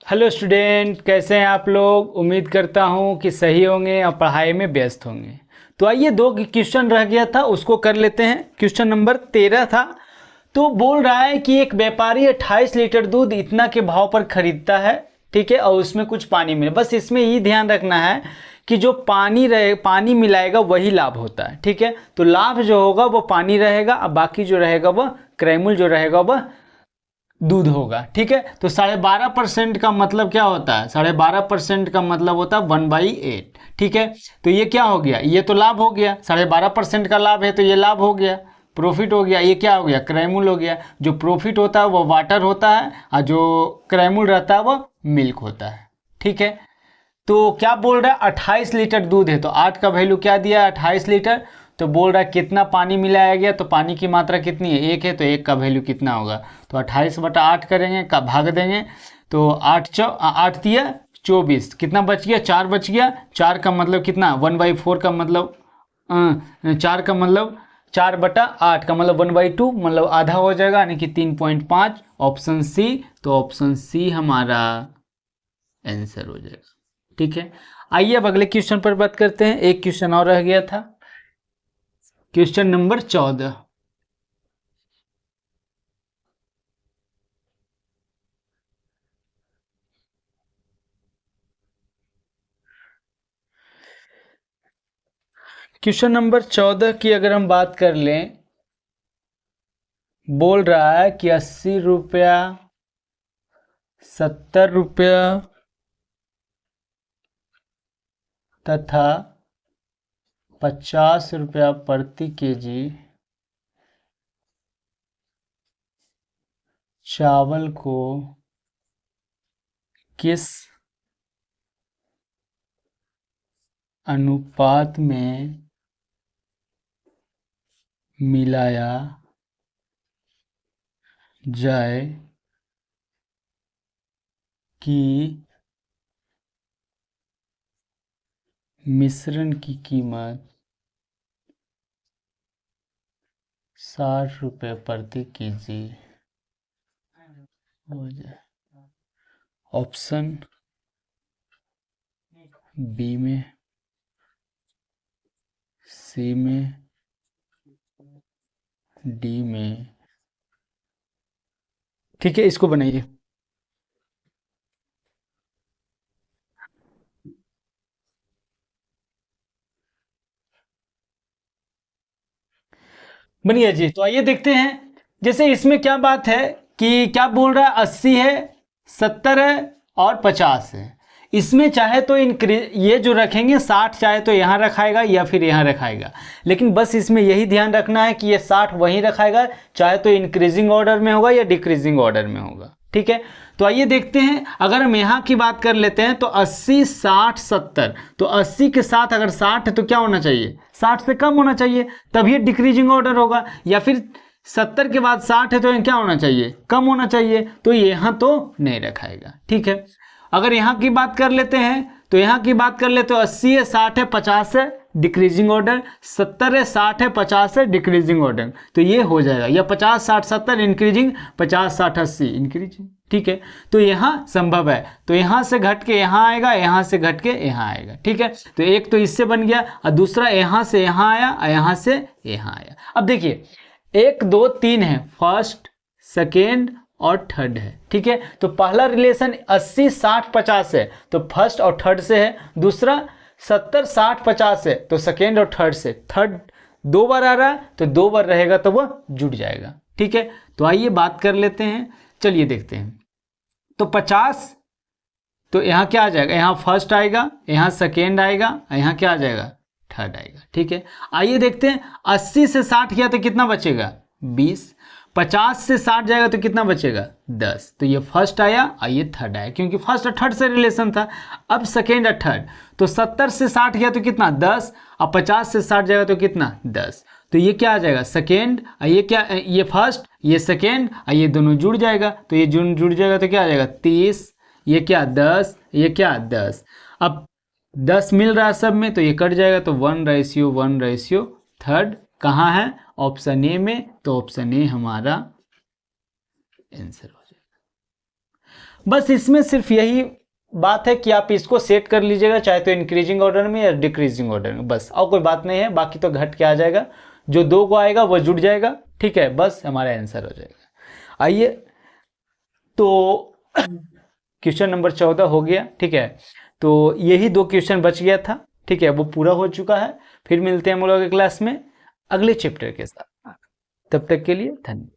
Hello student, कैसे हैं आप लोग। उम्मीद करता हूं कि सही होंगे और पढ़ाई में व्यस्त होंगे। तो आइए, 2 क्वेश्चन रह गया था, उसको कर लेते हैं। क्वेश्चन नंबर 13 था। तो बोल रहा है कि एक व्यापारी 28 लीटर दूध इतना के भाव पर खरीदता है, ठीक है, और उसमें कुछ पानी मिले। बस इसमें ये ध्यान रखना है कि जो पानी मिलाएगा वही लाभ होता है, ठीक है। तो लाभ जो होगा वो पानी रहेगा और बाकी जो रहेगा वह क्रैमुल जो रहेगा वह दूध होगा, ठीक है। तो 12.5% का मतलब क्या होता है? 12.5% का मतलब होता है 1/8, ठीक है। तो ये क्या हो गया? ये तो लाभ हो गया। 12.5% का लाभ है तो ये लाभ हो गया, प्रॉफिट हो गया। ये क्या हो गया? क्रैमुल हो गया। जो प्रॉफिट होता है वो वाटर होता है और जो क्रैमुल रहता है वो मिल्क होता है, ठीक है। तो क्या बोल रहा है? 28 लीटर दूध है तो 8 का वैल्यू क्या दिया है? 28 लीटर। तो बोल रहा है कितना पानी मिलाया गया, तो पानी की मात्रा कितनी है? 1 है, तो 1 का वैल्यू कितना होगा? तो 28/8 करेंगे, का भाग देंगे। तो 8 दिया 24, कितना बच गया? 4 बच गया। 4 का मतलब कितना? 1/4 का मतलब 4 का मतलब 4/8 का मतलब 1/2, मतलब आधा हो जाएगा, यानी कि 3.5। Option C. तो ऑप्शन सी हमारा आंसर हो जाएगा, ठीक है। आइए अब अगले क्वेश्चन पर बात करते हैं। एक क्वेश्चन और रह गया था, क्वेश्चन नंबर 14। क्वेश्चन नंबर 14 की अगर हम बात कर लें, बोल रहा है कि 80 रुपया, 70 रुपया तथा 50 रुपया प्रति केजी चावल को किस अनुपात में मिलाया जाए कि मिश्रण की कीमत 60 रुपये प्रति केजी हो जाए। ऑप्शन बी में, सी में, डी में, ठीक है। इसको बनाइए। बनिए जी। तो आइए देखते हैं। जैसे इसमें क्या बात है कि क्या बोल रहा है? 80 है, 70 है और 50 है। इसमें चाहे तो ये जो रखेंगे 60, चाहे तो यहाँ रखाएगा या फिर यहाँ रखाएगा, लेकिन बस इसमें यही ध्यान रखना है कि ये 60 वहीं रखाएगा, चाहे तो इंक्रीजिंग ऑर्डर में होगा या डिक्रीजिंग ऑर्डर में होगा, ठीक है। तो आइए देखते हैं। अगर हम यहाँ की बात कर लेते हैं तो 80, 60, 70। तो 80 के साथ अगर 60 है तो क्या होना चाहिए? 60 से कम होना चाहिए, तभी डिक्रीजिंग ऑर्डर होगा। या फिर 70 के बाद 60 है तो क्या होना चाहिए? कम होना चाहिए। तो यहाँ तो नहीं रखाएगा, ठीक है। अगर यहाँ की बात कर लेते हैं तो यहाँ की बात कर ले तो 80 है, 60 है, 50 है डिक्रीजिंग ऑर्डर, 70 है, 60 है, 50 है डिक्रीजिंग ऑर्डर। तो ये हो जाएगा, या 50, 60, 70 इंक्रीजिंग, 50, 60, 80 इंक्रीजिंग, ठीक है। तो यहाँ संभव है, तो यहाँ से घट के यहाँ आएगा, यहाँ से घट के यहाँ आएगा, ठीक है। तो एक तो इससे बन गया और दूसरा यहाँ से यहाँ आया और यहाँ से यहाँ आया। अब देखिए 1, 2, 3 है, फर्स्ट, सेकेंड और थर्ड है, ठीक है। तो पहला रिलेशन 80, 60, 50 है तो फर्स्ट और थर्ड से है। दूसरा 70, 60, 50 है तो सेकेंड और थर्ड से। थर्ड 2 बार आ रहा है तो 2 बार रहेगा तो वह जुड़ जाएगा, ठीक है। तो आइए बात कर लेते हैं, चलिए देखते हैं। तो 50, तो यहाँ क्या आ जाएगा? यहाँ फर्स्ट आएगा, यहाँ सेकेंड आएगा, यहाँ क्या आ जाएगा? थर्ड आएगा, ठीक है। आइए देखते हैं। 80 से 60 किया तो कितना बचेगा? 20। 50 से 60 जाएगा तो कितना बचेगा? 10। तो ये फर्स्ट आया और ये थर्ड आया, क्योंकि फर्स्ट और थर्ड से रिलेशन था। अब सेकेंड और थर्ड, तो 70 से 60 किया तो कितना? 10। और 50 से 60 जाएगा तो कितना? 10। तो ये क्या आ जाएगा? सेकेंड, और ये क्या? ये फर्स्ट, ये सेकेंड, और ये दोनों जुड़ जाएगा। तो ये जुड़ जाएगा तो क्या आ जाएगा? 30। ये क्या? 10। ये क्या? 10। अब 10 मिल रहा है सब में तो ये कट जाएगा, तो 1:1 थर्ड कहाँ है? ऑप्शन ए में। तो ऑप्शन ए हमारा आंसर हो जाएगा। बस इसमें सिर्फ यही बात है कि आप इसको सेट कर लीजिएगा, चाहे तो इंक्रीजिंग ऑर्डर में या डिक्रीजिंग ऑर्डर में, बस और कोई बात नहीं है। बाकी तो घट के आ जाएगा, जो 2 को आएगा वो जुड़ जाएगा, ठीक है, बस हमारा आंसर हो जाएगा। आइए, तो क्वेश्चन नंबर 14 हो गया, ठीक है। तो यही 2 क्वेश्चन बच गया था, ठीक है, वो पूरा हो चुका है। फिर मिलते हैं हम लोग अगले क्लास में अगले चैप्टर के साथ। तब तक के लिए धन्यवाद।